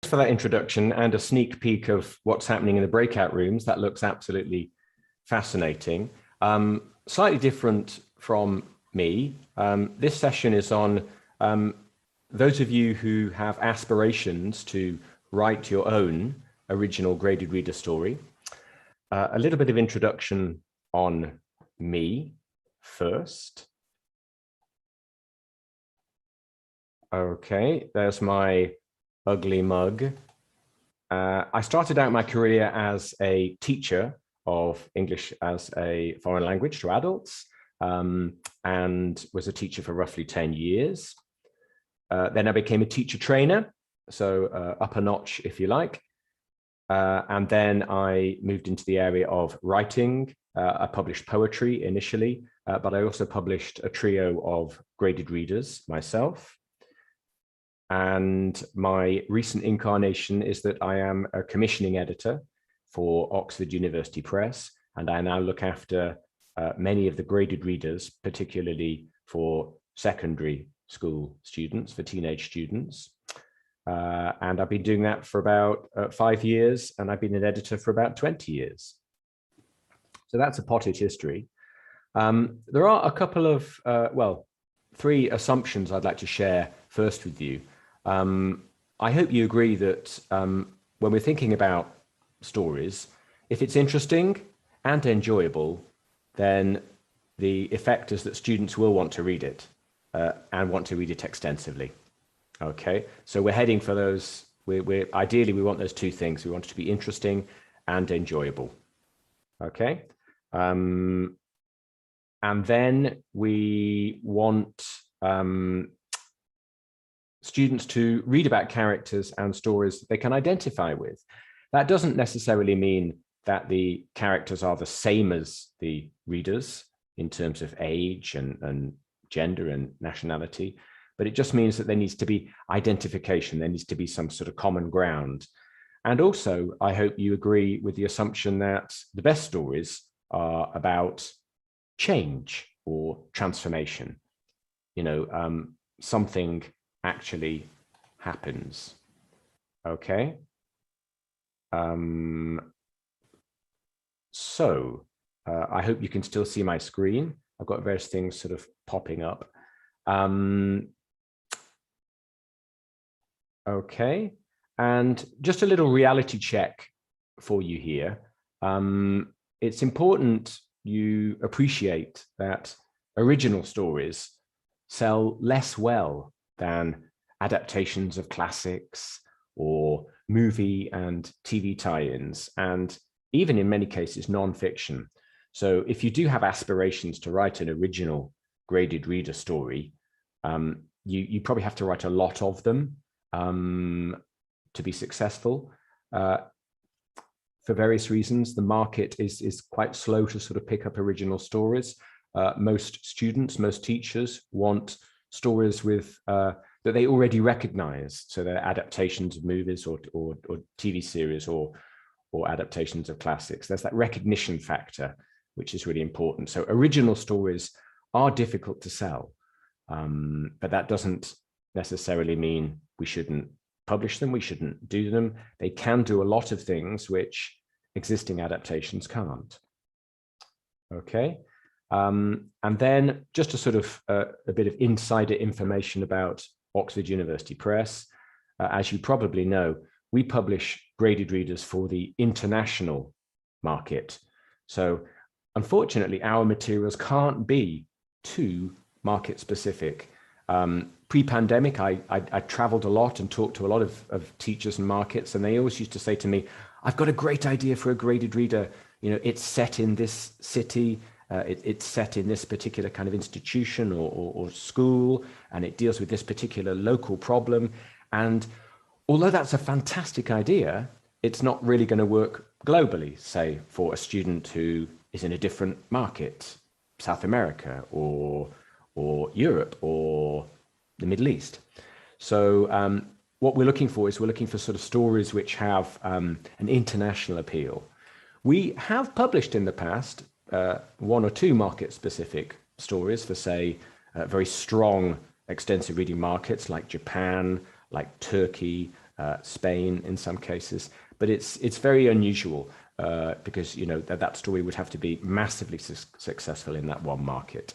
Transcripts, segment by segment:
for that introduction and a sneak peek of what's happening in the breakout rooms. That looks absolutely fascinating. Slightly different from me. This session is on those of you who have aspirations to write your own original graded reader story. A little bit of introduction on me first. Okay, there's my ugly mug. I started out my career as a teacher of English as a foreign language to adults, and was a teacher for roughly 10 years. Then I became a teacher trainer, so up a notch, if you like. And then I moved into the area of writing. I published poetry initially, but I also published a trio of graded readers myself. And my recent incarnation is that I am a commissioning editor for Oxford University Press, and I now look after many of the graded readers, particularly for secondary school students, for teenage students. And I've been doing that for about 5 years, and I've been an editor for about 20 years. So that's a potted history. There are a couple of, well, 3 assumptions I'd like to share first with you. I hope you agree that when we're thinking about stories, if it's interesting and enjoyable, then the effect is that students will want to read it and want to read it extensively. Okay, so we're heading for those. Ideally, we want those 2 things. We want it to be interesting and enjoyable. Okay, and then we want students to read about characters and stories they can identify with. That doesn't necessarily mean that the characters are the same as the readers in terms of age and gender and nationality, but it just means that there needs to be identification. There needs to be some sort of common ground. And also, I hope you agree with the assumption that the best stories are about change or transformation. You know, something actually happens. Okay. So I hope you can still see my screen. I've got various things sort of popping up. Okay, and just a little reality check for you here. It's important you appreciate that original stories sell less well than adaptations of classics or movie and TV tie-ins, and even in many cases non-fiction. So if you do have aspirations to write an original graded reader story, you probably have to write a lot of them to be successful. For various reasons, the market is quite slow to sort of pick up original stories. Most students, most teachers want stories with that they already recognize. So they're adaptations of movies or TV series or adaptations of classics. There's that recognition factor, which is really important. So original stories are difficult to sell, but that doesn't necessarily mean we shouldn't publish them, we shouldn't do them. They can do a lot of things which existing adaptations can't. Okay. And then just a sort of a bit of insider information about Oxford University Press. As you probably know, we publish graded readers for the international market. So unfortunately, our materials can't be too market specific. Pre-pandemic, I traveled a lot and talked to a lot of teachers and markets, and they always used to say to me, I've got a great idea for a graded reader. You know, it's set in this city, it's set in this particular kind of institution or school, and it deals with this particular local problem. And although that's a fantastic idea, it's not really going to work globally, say, for a student who is in a different market, South America or Europe or the Middle East. So what we're looking for is we're looking for sort of stories which have an international appeal. We have published in the past 1 or 2 market-specific stories for, say, very strong extensive reading markets like Japan, like Turkey, Spain in some cases, but it's very unusual because that story would have to be massively successful in that one market.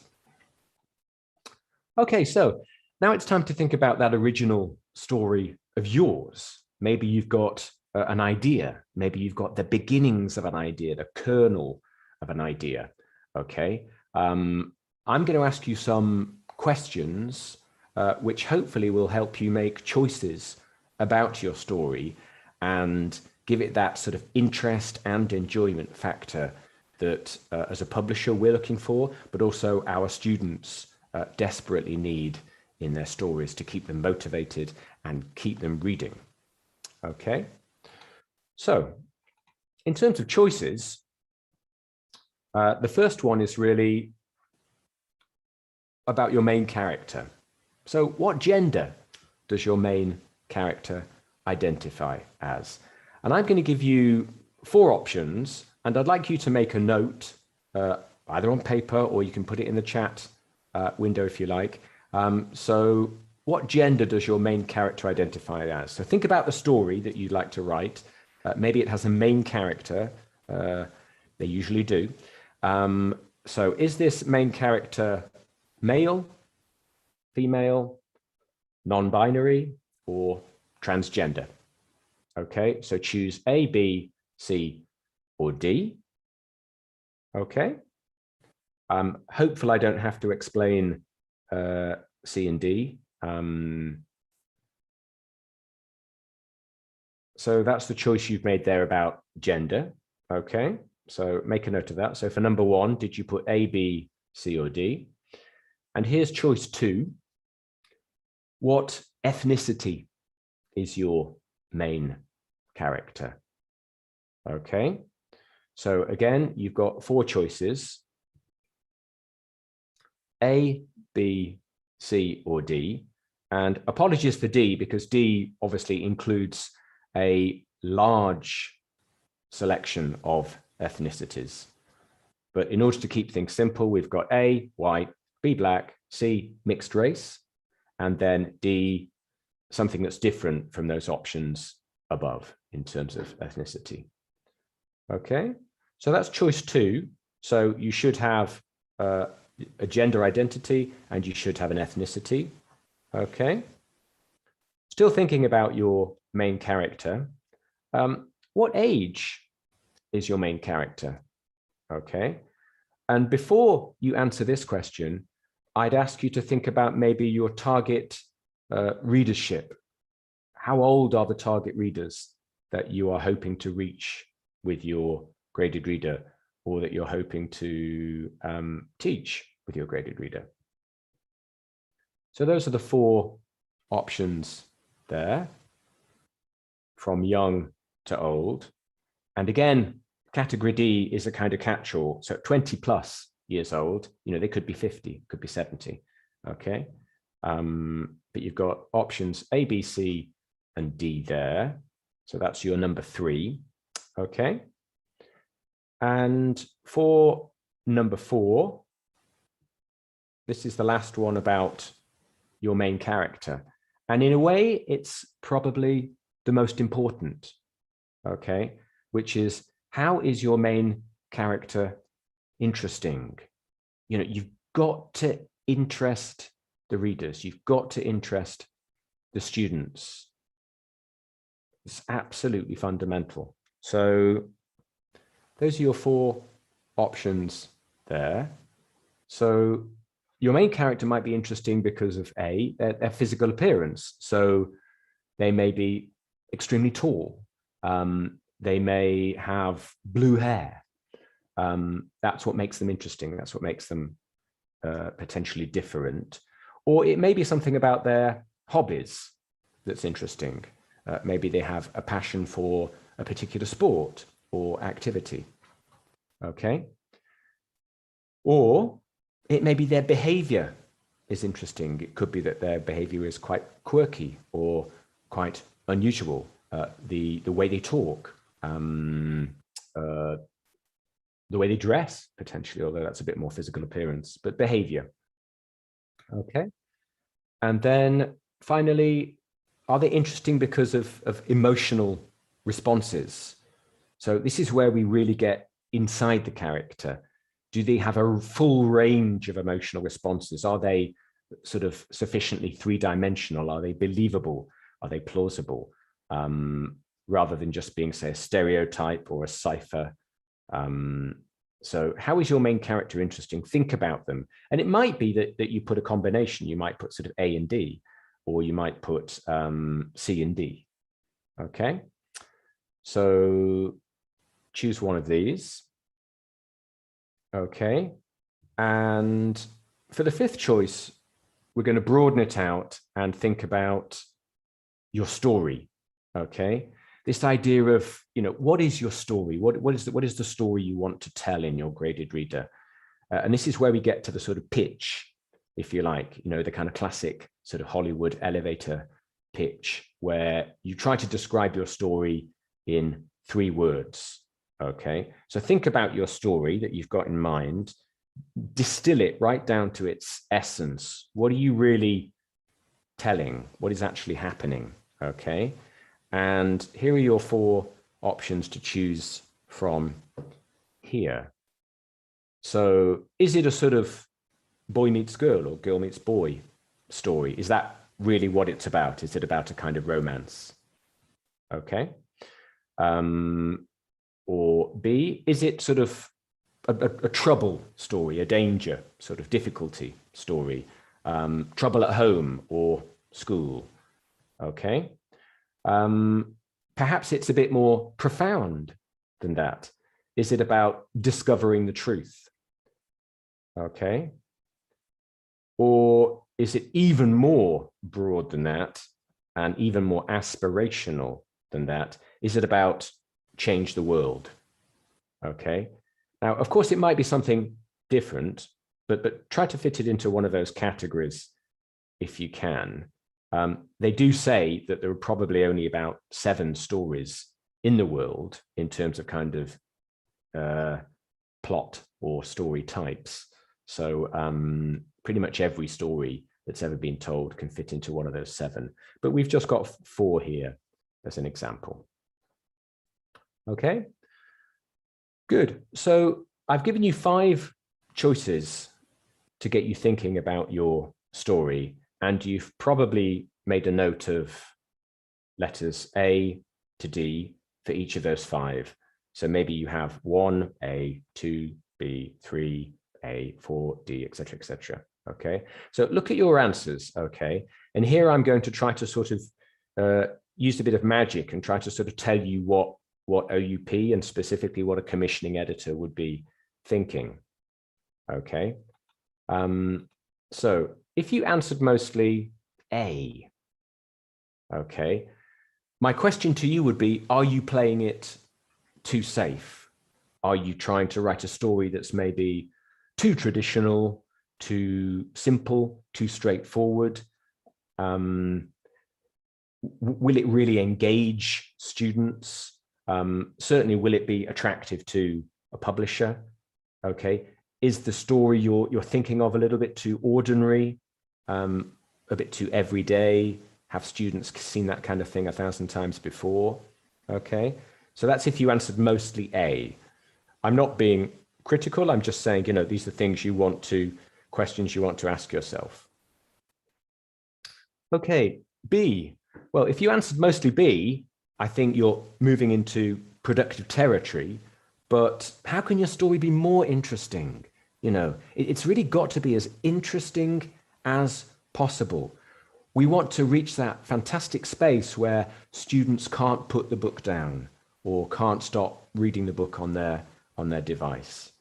Okay, so now it's time to think about that original story of yours. Maybe you've got an idea. Maybe you've got the beginnings of an idea, the kernel of an idea. Okay, I'm going to ask you some questions which hopefully will help you make choices about your story and give it that sort of interest and enjoyment factor that as a publisher we're looking for, but also our students desperately need in their stories to keep them motivated and keep them reading. Okay, so in terms of choices, the first one is really about your main character. So what gender does your main character identify as? And I'm going to give you 4 options, and I'd like you to make a note, either on paper or you can put it in the chat window if you like. So what gender does your main character identify as? So think about the story that you'd like to write. Maybe it has a main character. They usually do. So is this main character male, female, non-binary, or transgender? Okay, so choose A, B, C, or D. Okay. Hopefully I don't have to explain C and D. So that's the choice you've made there about gender. Okay, so make a note of that. So for number 1, did you put A, B, C, or D? And here's choice 2. What ethnicity is your main character? Okay, so again, you've got 4 choices. A, B, C, or D. And apologies for D, because D obviously includes a large selection of ethnicities. But in order to keep things simple, we've got A, white, B, black, C, mixed race, and then D, something that's different from those options above in terms of ethnicity. Okay, so that's choice 2. So you should have a gender identity and you should have an ethnicity. Okay, still thinking about your main character. What age is your main character? Okay, and before you answer this question, I'd ask you to think about maybe your target readership. How old are the target readers that you are hoping to reach with your graded reader, or that you're hoping to teach with your graded reader? So those are the 4 options there, from young to old. And again, category D is a kind of catch-all. So 20 plus years old, they could be 50, could be 70. Okay, but you've got options A, B, C, and D there. So that's your number 3. Okay, and for number 4, this is the last one about your main character. And in a way, it's probably the most important, okay, which is, how is your main character interesting? You've got to interest the readers. You've got to interest the students. It's absolutely fundamental. So those are your 4 options there. So your main character might be interesting because of A, their physical appearance. So they may be extremely tall. They may have blue hair. That's what makes them interesting. That's what makes them potentially different. Or it may be something about their hobbies that's interesting. Maybe they have a passion for a particular sport or activity. Okay. Or it may be their behavior is interesting. It could be that their behavior is quite quirky or quite unusual. The way they talk, the way they dress, potentially, although that's a bit more physical appearance, but behavior. Okay. And then finally, are they interesting because of emotional responses? So this is where we really get inside the character. Do they have a full range of emotional responses? Are they sort of sufficiently three-dimensional? Are they believable? Are they plausible? Rather than just being, say, a stereotype or a cipher. So how is your main character interesting? Think about them. And it might be that you put a combination. You might put sort of A and D, or you might put C and D. Okay. So choose one of these. Okay. And for the fifth choice, we're going to broaden it out and think about your story. Okay. This idea of, what is your story? What is the story you want to tell in your graded reader? And this is where we get to the sort of pitch, if you like, the kind of classic sort of Hollywood elevator pitch, where you try to describe your story in 3 words. Okay. So think about your story that you've got in mind, distill it right down to its essence. What are you really telling? What is actually happening? Okay. And here are your 4 options to choose from here. So is it a sort of boy meets girl or girl meets boy story? Is that really what it's about? Is it about a kind of romance? Okay. Or B, is it sort of a trouble story, a danger, sort of difficulty story, trouble at home or school? Okay. Perhaps it's a bit more profound than that. Is it about discovering the truth? Okay. Or is it even more broad than that and even more aspirational than that? Is it about change the world? Okay. Now, of course, it might be something different, but try to fit it into one of those categories if you can. They do say that there are probably only about 7 stories in the world in terms of kind of plot or story types. So pretty much every story that's ever been told can fit into one of those 7. But we've just got 4 here as an example. Okay, good. So I've given you 5 choices to get you thinking about your story. And you've probably made a note of letters A to D for each of those 5. So maybe you have 1, A, 2, B, 3, A, 4, D, etc., etc. Okay. So look at your answers. Okay. And here I'm going to try to sort of use a bit of magic and try to sort of tell you what OUP and specifically what a commissioning editor would be thinking. Okay. So if you answered mostly A, okay, my question to you would be, are you playing it too safe? Are you trying to write a story that's maybe too traditional, too simple, too straightforward? Will it really engage students? Certainly, will it be attractive to a publisher? Okay. Is the story you're thinking of a little bit too ordinary, a bit too everyday? Have students seen that kind of thing 1,000 times before? Okay, so that's if you answered mostly A. I'm not being critical. I'm just saying, these are things questions you want to ask yourself. Okay, B. Well, if you answered mostly B, I think you're moving into productive territory. But how can your story be more interesting? It's really got to be as interesting as possible. We want to reach that fantastic space where students can't put the book down or can't stop reading the book on their device.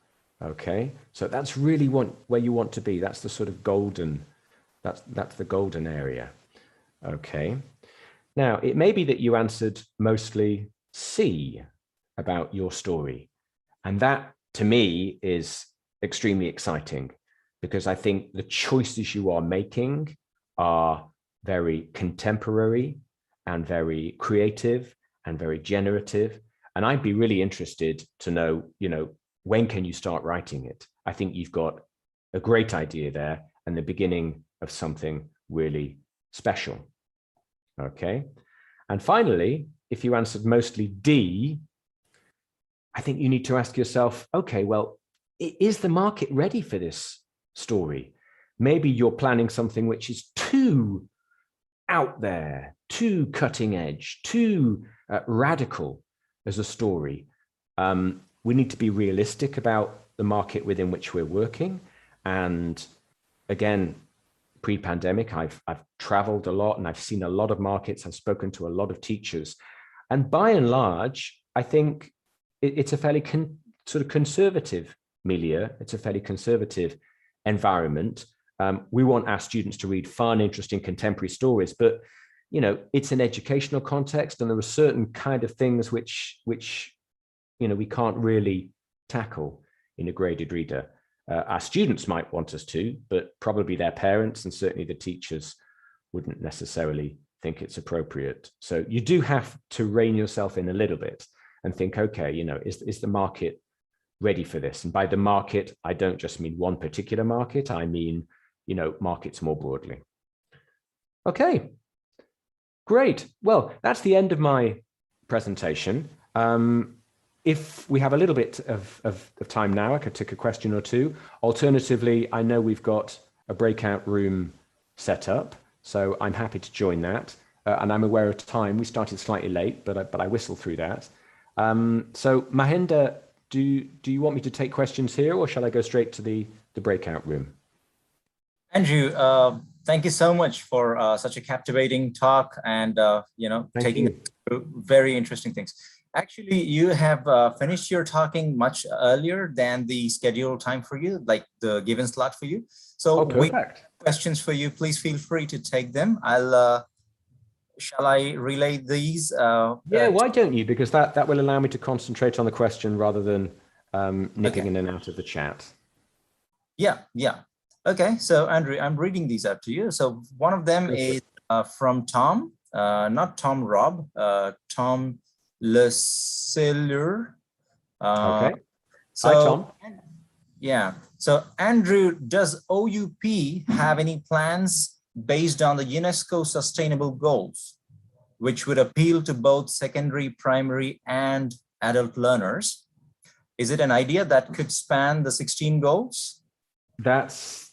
Okay, so that's really where you want to be. That's the sort of golden, that's the golden area. Okay, now it may be that you answered mostly C about your story, and that to me is extremely exciting because I think the choices you are making are very contemporary and very creative and very generative. And I'd be really interested to know, when can you start writing it? I think you've got a great idea there and the beginning of something really special. Okay. And finally, if you answered mostly D, I think you need to ask yourself, okay, well, is the market ready for this story? Maybe you're planning something which is too out there, too cutting edge, too radical as a story. We need to be realistic about the market within which we're working. And again, pre-pandemic, I've traveled a lot and I've seen a lot of markets. I've spoken to a lot of teachers. And by and large, I think it's a fairly sort of conservative milieu. It's a fairly conservative environment. We want our students to read fun, interesting contemporary stories, but you know, it's an educational context, and there are certain kind of things which you know, we can't really tackle in a graded reader. Our students might want us to, but probably their parents and certainly the teachers wouldn't necessarily think it's appropriate. So you do have to rein yourself in a little bit and think, okay, you know, is the market ready for this? And by the market, I don't just mean one particular market. I mean, you know, markets more broadly. Okay, great. Well, that's the end of my presentation. If we have a little bit of time now, I could take a question or two. Alternatively, I know we've got a breakout room set up, so I'm happy to join that. And I'm aware of time. We started slightly late, but I whistled through that. So Mahinder, do you want me to take questions here, or shall I go straight to the breakout room? Andrew, thank you so much for such a captivating talk and you know, taking very interesting things. Actually, you have finished your talking much earlier than the scheduled time for you, like the given slot for you. So perfect. Questions for you, please feel free to take them. Shall I relay these? Yeah, why don't you? Because that will allow me to concentrate on the question rather than nipping in and out of the chat. Yeah. Okay, so Andrew, I'm reading these out to you. So one of them is from Tom, not Tom Robb, Tom LeSelleur. Okay. So, hi, Tom. Yeah. So Andrew, does OUP have any plans based on the UNESCO Sustainable Goals, which would appeal to both secondary, primary, and adult learners? Is it an idea that could span the 16 goals? That's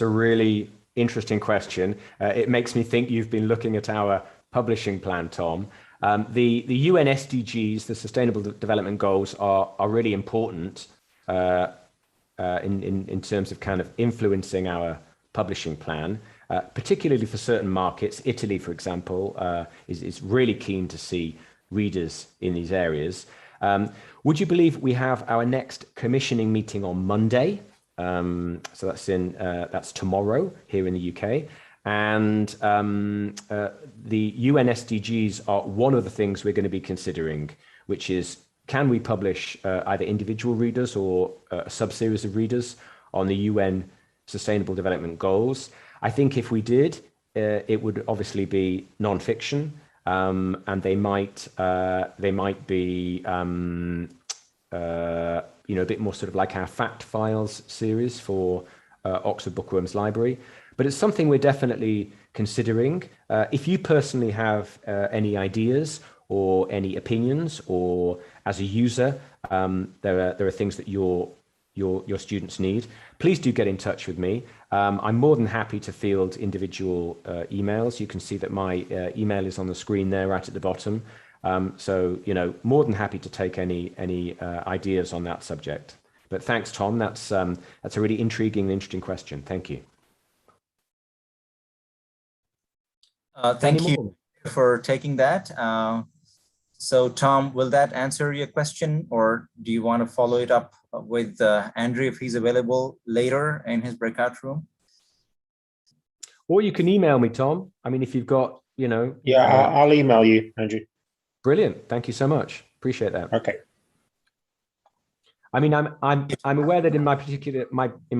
a really interesting question. It makes me think you've been looking at our publishing plan, Tom. The UN SDGs, the Sustainable Development Goals, are really important in terms of kind of influencing our publishing plan, particularly for certain markets. Italy, for example, is really keen to see readers in these areas. Would you believe we have our next commissioning meeting on Monday? So that's tomorrow here in the UK. And the UN SDGs are one of the things we're going to be considering, which is, can we publish either individual readers or a sub-series of readers on the UN Sustainable Development Goals? I think if we did, it would obviously be non-fiction, and they might be you know, a bit more sort of like our Fact Files series for Oxford Bookworms Library. But it's something we're definitely considering. If you personally have any ideas or any opinions, or as a user, there are things that your students need, please do get in touch with me. I'm more than happy to field individual emails. You can see that my email is on the screen there right at the bottom. So, you know, more than happy to take any ideas on that subject. But thanks, Tom. That's a really intriguing and interesting question. Thank you. Thank you for taking that. So, Tom, will that answer your question, or do you want to follow it up with Andrew if he's available later in his breakout room? Or you can email me, Tom. I mean, if you've got, you know. Yeah, I'll email you, Andrew. Brilliant. Thank you so much. Appreciate that. Okay. I mean, I'm aware that in my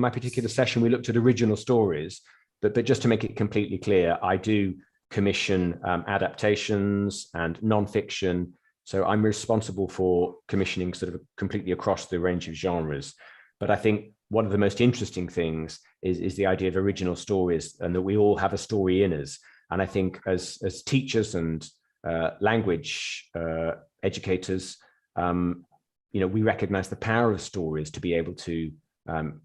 particular session we looked at original stories, but just to make it completely clear, I do commission adaptations and non-fiction. So I'm responsible for commissioning sort of completely across the range of genres. But I think one of the most interesting things is the idea of original stories, and that we all have a story in us. And I think as teachers and language educators, we recognize the power of stories to be able to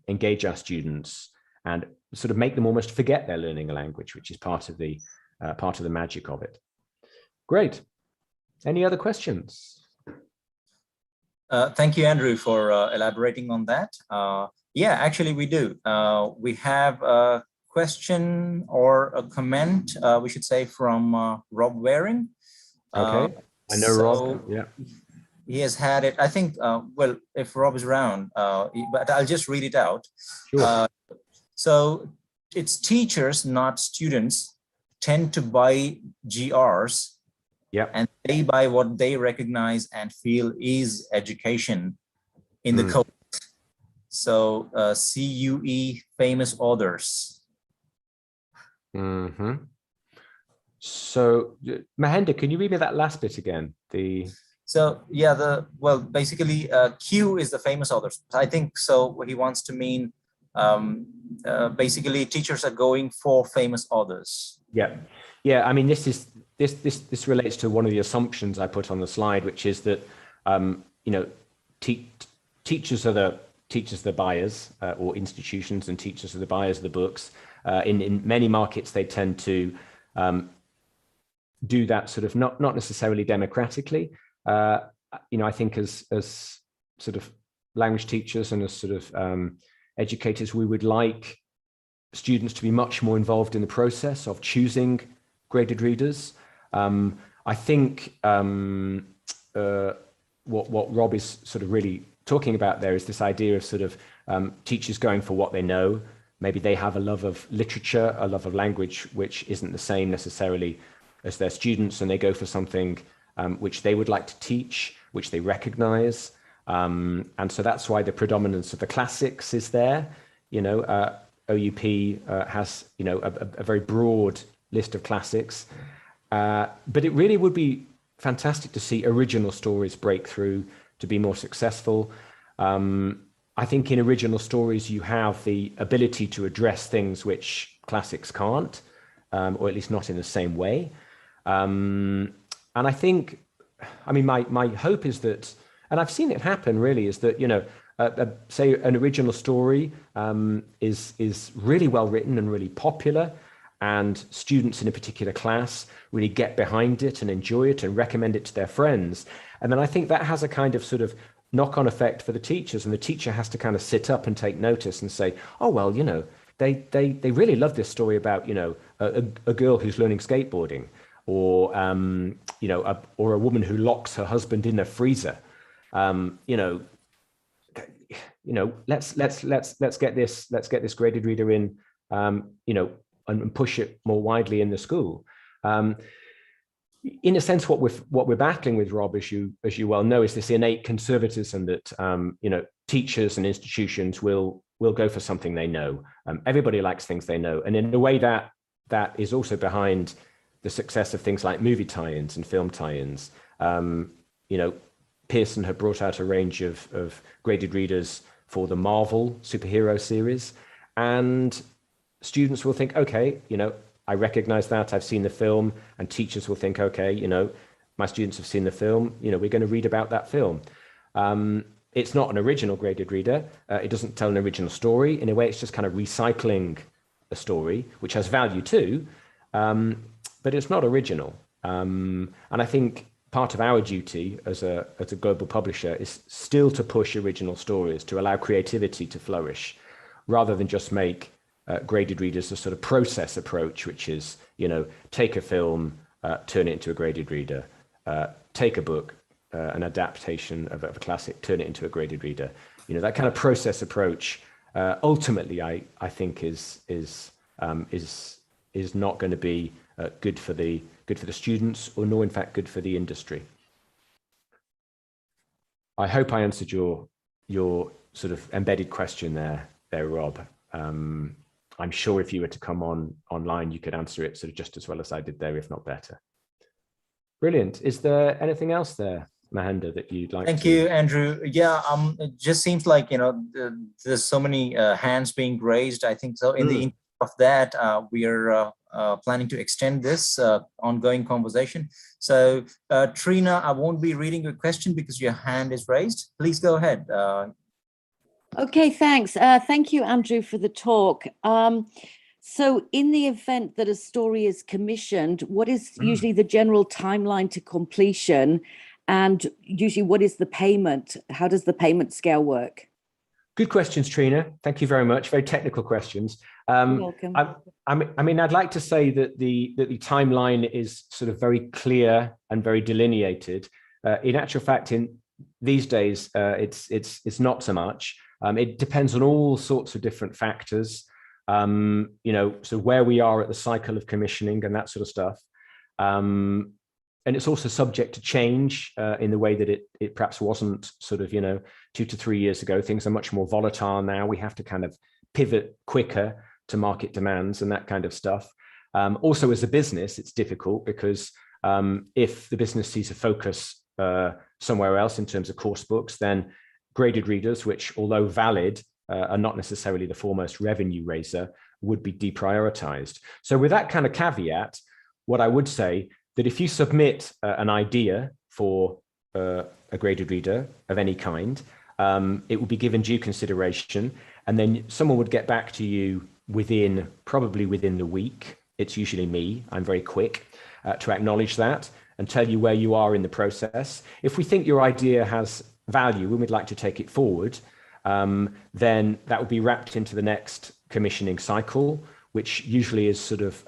engage our students and sort of make them almost forget they're learning a language, which is part of the magic of it. Great. Any other questions? Thank you, Andrew, for elaborating on that. Yeah, actually, we do. We have a question or a comment, we should say, from Rob Waring. Okay, I know Rob. Yeah. He has had it, I think, well, if Rob is around, but I'll just read it out. Sure. So it's teachers, not students, tend to buy GRs. Yeah. And they buy what they recognize and feel is education in the code. So CUE, famous authors. Mm-hmm. So Mahendra, can you read me that last bit again? So yeah, basically Q is the famous authors. I think so. What he wants to mean, basically teachers are going for famous authors. Yeah. Yeah. I mean, this relates to one of the assumptions I put on the slide, which is that teachers are the buyers, or institutions and teachers are the buyers of the books. In many markets, they tend to do that sort of not necessarily democratically. I think as sort of language teachers and as sort of educators, we would like students to be much more involved in the process of choosing graded readers. I think what Rob is sort of really talking about there is this idea of sort of teachers going for what they know. Maybe they have a love of literature, a love of language, which isn't the same necessarily as their students, and they go for something which they would like to teach, which they recognize. And so that's why the predominance of the classics is there. OUP has, a very broad list of classics, but it really would be fantastic to see original stories break through to be more successful. I think in original stories, you have the ability to address things which classics can't, or at least not in the same way. And I think, my hope is that, and I've seen it happen really, is that, say an original story is really well written and really popular, and students in a particular class really get behind it and enjoy it and recommend it to their friends. And then I think that has a kind of sort of knock-on effect for the teachers, and the teacher has to kind of sit up and take notice and say, oh, well, they really love this story about, a girl who's learning skateboarding, or, or a woman who locks her husband in a freezer. Let's get this graded reader in, and push it more widely in the school. In a sense, what we're battling with, Rob, as you well know, is this innate conservatism that teachers and institutions will go for something they know. Everybody likes things they know, and in a way that is also behind the success of things like movie tie-ins and film tie-ins. Pearson had brought out a range of graded readers for the Marvel superhero series, and students will think, okay, I recognize that, I've seen the film, and teachers will think, okay, my students have seen the film, we're going to read about that film. It's not an original graded reader. It doesn't tell an original story. In a way, it's just kind of recycling a story, which has value too, but it's not original. And I think part of our duty as a global publisher is still to push original stories, to allow creativity to flourish, rather than just make graded readers a sort of process approach, which is, take a film, turn it into a graded reader, take a book, an adaptation of a classic, turn it into a graded reader. That kind of process approach, ultimately, I think is not going to be good for the students, or nor in fact good for the industry. I hope I answered your sort of embedded question there, Rob. I'm sure if you were to come online, you could answer it sort of just as well as I did there, if not better. Brilliant. Is there anything else there, Mahendra, that you'd like Thank to... you, Andrew. Yeah, it just seems like, there's so many hands being raised. I think so in the interest of that, we are planning to extend this ongoing conversation. So Trina, I won't be reading your question because your hand is raised. Please go ahead. Okay, thanks. Thank you, Andrew, for the talk. So in the event that a story is commissioned, what is usually the general timeline to completion? And usually what is the payment? How does the payment scale work? Good questions, Trina. Thank you very much. Very technical questions. You're welcome. I mean, I'd like to say that the timeline is sort of very clear and very delineated. In actual fact, in these days, it's not so much. It depends on all sorts of different factors. You know, so where we are at the cycle of commissioning and that sort of stuff. And it's also subject to change in the way that it perhaps wasn't sort of, you know, 2 to 3 years ago. Things are much more volatile now. We have to kind of pivot quicker to market demands and that kind of stuff. Also, as a business, it's difficult because if the business sees a focus somewhere else in terms of course books, then graded readers, which although valid, are not necessarily the foremost revenue raiser, would be deprioritized. So with that kind of caveat, what I would say that if you submit an idea for a graded reader of any kind, it will be given due consideration, and then someone would get back to you probably within the week. It's usually me. I'm very quick to acknowledge that and tell you where you are in the process. If we think your idea has value and we'd like to take it forward, then that would be wrapped into the next commissioning cycle, which usually is sort of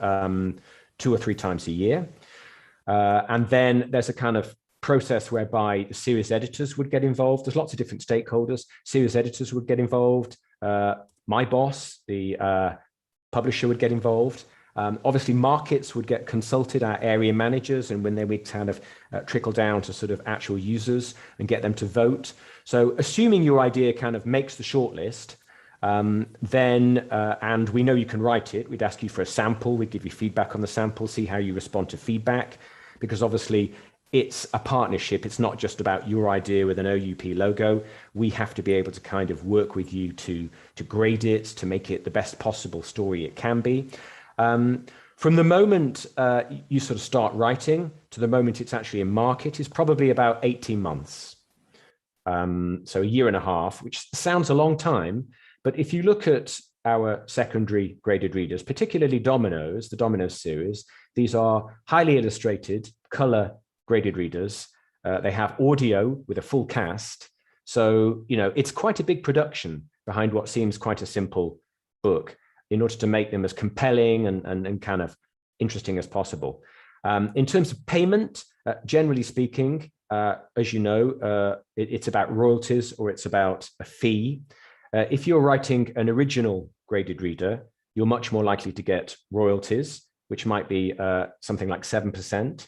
2 or 3 times a year. And then there's a kind of process whereby the series editors would get involved. There's lots of different stakeholders. Series editors would get involved. My boss, the publisher, would get involved. Obviously, markets would get consulted, our area managers, and when they would kind of trickle down to sort of actual users and get them to vote. So assuming your idea kind of makes the shortlist, then, and we know you can write it, we'd ask you for a sample, we'd give you feedback on the sample, see how you respond to feedback, because obviously it's a partnership. It's not just about your idea with an OUP logo. We have to be able to kind of work with you to grade it, to make it the best possible story it can be. From the moment you sort of start writing to the moment it's actually in market is probably about 18 months. So a year and a half, which sounds a long time, but if you look at our secondary graded readers, particularly Dominoes, the Dominoes series, these are highly illustrated, color graded readers. They have audio with a full cast. So, you know, it's quite a big production behind what seems quite a simple book in order to make them as compelling and kind of interesting as possible. In terms of payment, generally speaking, as you know, it's about royalties or it's about a fee. If you're writing an original graded reader, you're much more likely to get royalties, which might be something like 7%.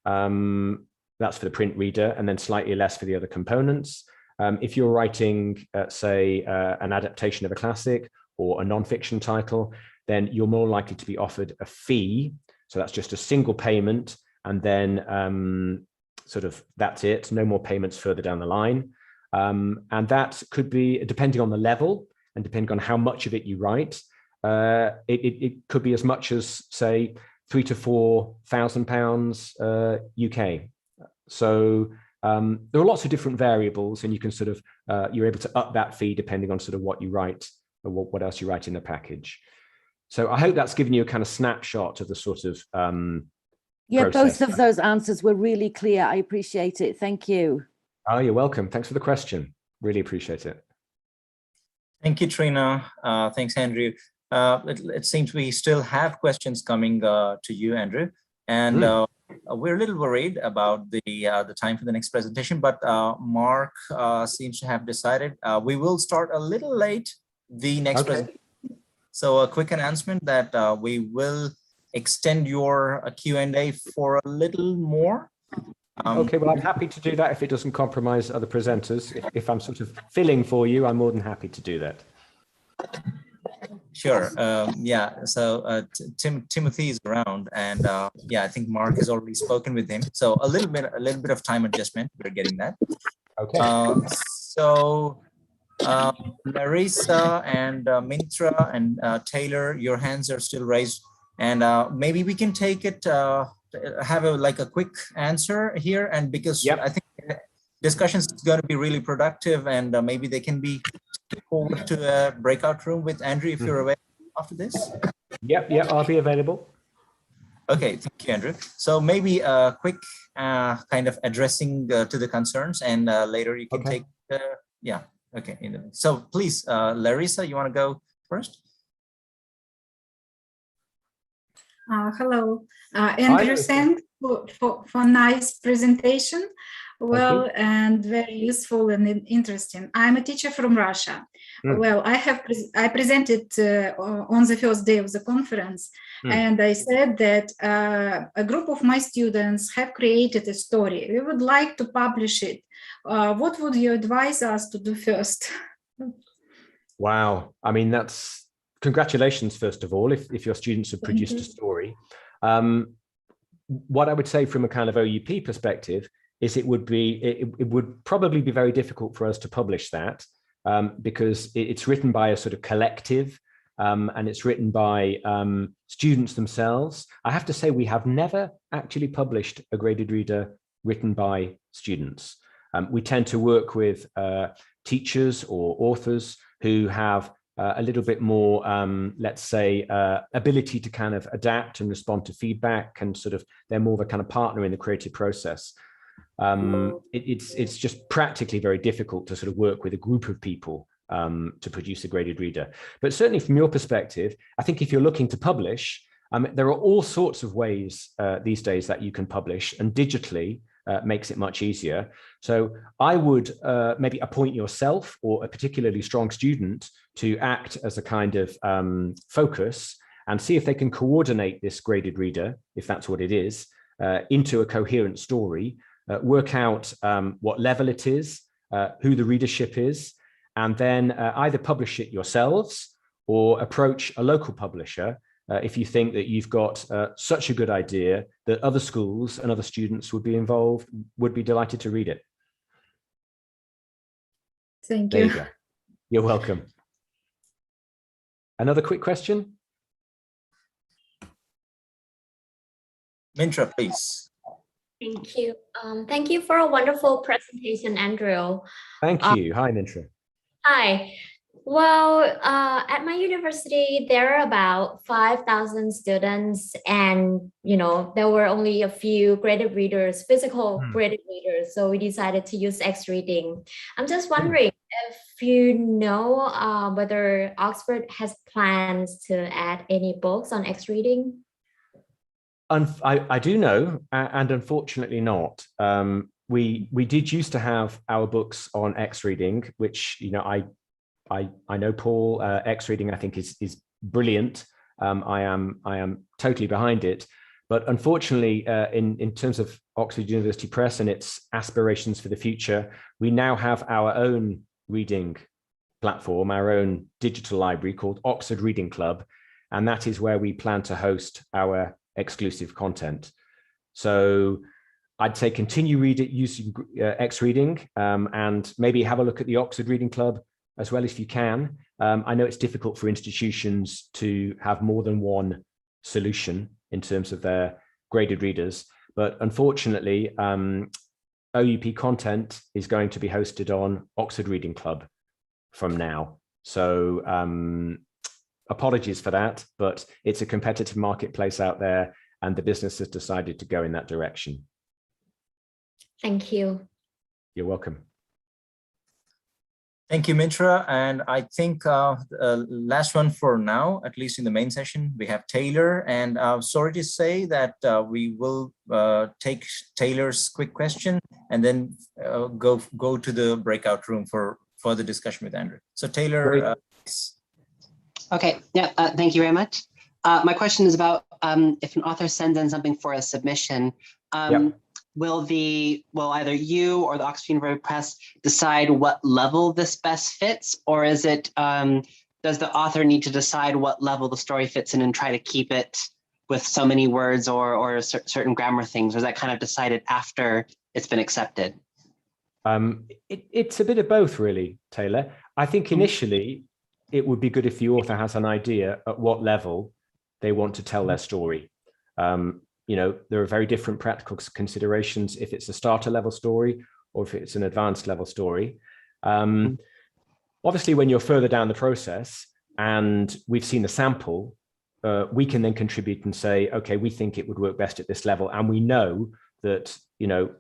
That's for the print reader, and then slightly less for the other components. If you're writing, say, an adaptation of a classic or a non-fiction title, then you're more likely to be offered a fee. So that's just a single payment, and then sort of that's it, no more payments further down the line. And that could be, depending on the level and depending on how much of it you write, it could be as much as, say, £3,000 to £4,000 UK. So there are lots of different variables, and you can sort of, you're able to up that fee depending on sort of what you write or what else you write in the package. So I hope that's given you a kind of snapshot of the sort of yeah, process. both of those answers were really clear. I appreciate it. Thank you. Oh, you're welcome. Thanks for the question. Really appreciate it. Thank you, Trina. Thanks, Andrew. It seems we still have questions coming to you, Andrew, and we're a little worried about the time for the next presentation, but Mark seems to have decided we will start a little late the next presentation. So a quick announcement that we will extend your Q&A for a little more. Okay, well, I'm happy to do that if it doesn't compromise other presenters. If I'm sort of filling for you, I'm more than happy to do that. Sure. Yeah. So Timothy is around, and yeah, I think Mark has already spoken with him. So a little bit of time adjustment. We're getting that. Okay. So Larissa and Mintra and Taylor, your hands are still raised. And maybe we can take it, have a quick answer here. And because I think discussion is going to be really productive, and maybe they can be forward to a breakout room with Andrew if you're available after this. Yep, I'll be available. Okay, thank you, Andrew. So maybe a quick kind of addressing to the concerns, and later you can take, okay. So please, Larissa, you want to go first? Hello, Andrew, thanks for nice presentation. Well, and very useful and interesting. I'm a teacher from Russia. Well, I presented on the first day of the conference, and I said that a group of my students have created a story. We would like to publish it. What would you advise us to do first? Wow, I mean, that's congratulations, first of all, if your students have produced a story. What I would say from a kind of OUP perspective is it would probably be very difficult for us to publish that because it's written by a sort of collective and it's written by students themselves. I have to say we have never actually published a graded reader written by students. We tend to work with teachers or authors who have a little bit more, let's say, ability to kind of adapt and respond to feedback, and sort of they're more of a kind of partner in the creative process. It's just practically very difficult to sort of work with a group of people to produce a graded reader. But certainly from your perspective, I think if you're looking to publish, there are all sorts of ways these days that you can publish, and digitally makes it much easier. So I would maybe appoint yourself or a particularly strong student to act as a kind of focus and see if they can coordinate this graded reader, if that's what it is, into a coherent story, work out what level it is, who the readership is, and then either publish it yourselves or approach a local publisher if you think that you've got such a good idea that other schools and other students would be involved, would be delighted to read it. Thank There you. you go. You're welcome. Another quick question? Mintra, please. Thank you. Thank you for a wonderful presentation, Andrew. Thank you. Hi, Mintra. Hi. Well, at my university, there are about 5,000 students, and there were only a few graded readers, physical graded readers. So we decided to use X reading. I'm just wondering if you know whether Oxford has plans to add any books on X reading. I do know, and unfortunately not. We did used to have our books on X reading, which I know, Paul. X reading, I think, is brilliant. I am totally behind it. But unfortunately, in terms of Oxford University Press and its aspirations for the future, we now have our own reading platform, our own digital library called Oxford Reading Club, and that is where we plan to host our exclusive content. So I'd say continue using X reading and maybe have a look at the Oxford Reading Club as well if you can. I know it's difficult for institutions to have more than one solution in terms of their graded readers, but unfortunately, OUP content is going to be hosted on Oxford Reading Club from now. So apologies for that, but it's a competitive marketplace out there, and the business has decided to go in that direction. Thank you. You're welcome. Thank you, Mitra. And I think last one for now, at least in the main session, we have Taylor. And sorry to say that we will take Taylor's quick question and then go to the breakout room for further discussion with Andrew. So Taylor. Okay, yeah, thank you very much. My question is about if an author sends in something for a submission, will either you or the Oxford University Press decide what level this best fits, or is it does the author need to decide what level the story fits in and try to keep it with so many words or certain grammar things, or is that kind of decided after it's been accepted? It's a bit of both, really, Taylor. I think initially it would be good if the author has an idea at what level they want to tell their story. You know, there are very different practical considerations if it's a starter level story or if it's an advanced level story. Obviously, when you're further down the process and we've seen a sample, we can then contribute and say, okay, we think it would work best at this level. And we know that, you know,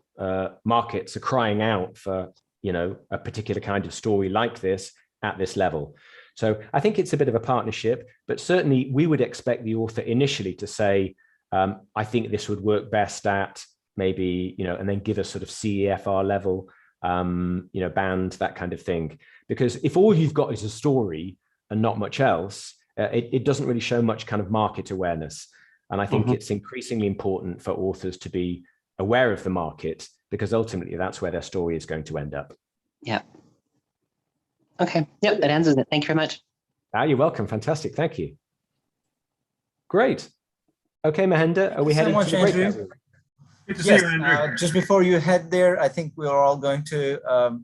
markets are crying out for, you know, a particular kind of story like this at this level. So I think it's a bit of a partnership, but certainly we would expect the author initially to say, I think this would work best at maybe, you know, and then give a sort of CEFR level, you know, band, that kind of thing. Because if all you've got is a story and not much else, it doesn't really show much kind of market awareness. And I think it's increasingly important for authors to be aware of the market, because ultimately that's where their story is going to end up. Yeah. Okay. Yep, that answers it. Thank you very much. You're welcome. Fantastic. Thank you. Great. Okay, Mahender, are we heading to the breakout room? Good to see you, Andrew. Just before you head there, I think we are all going to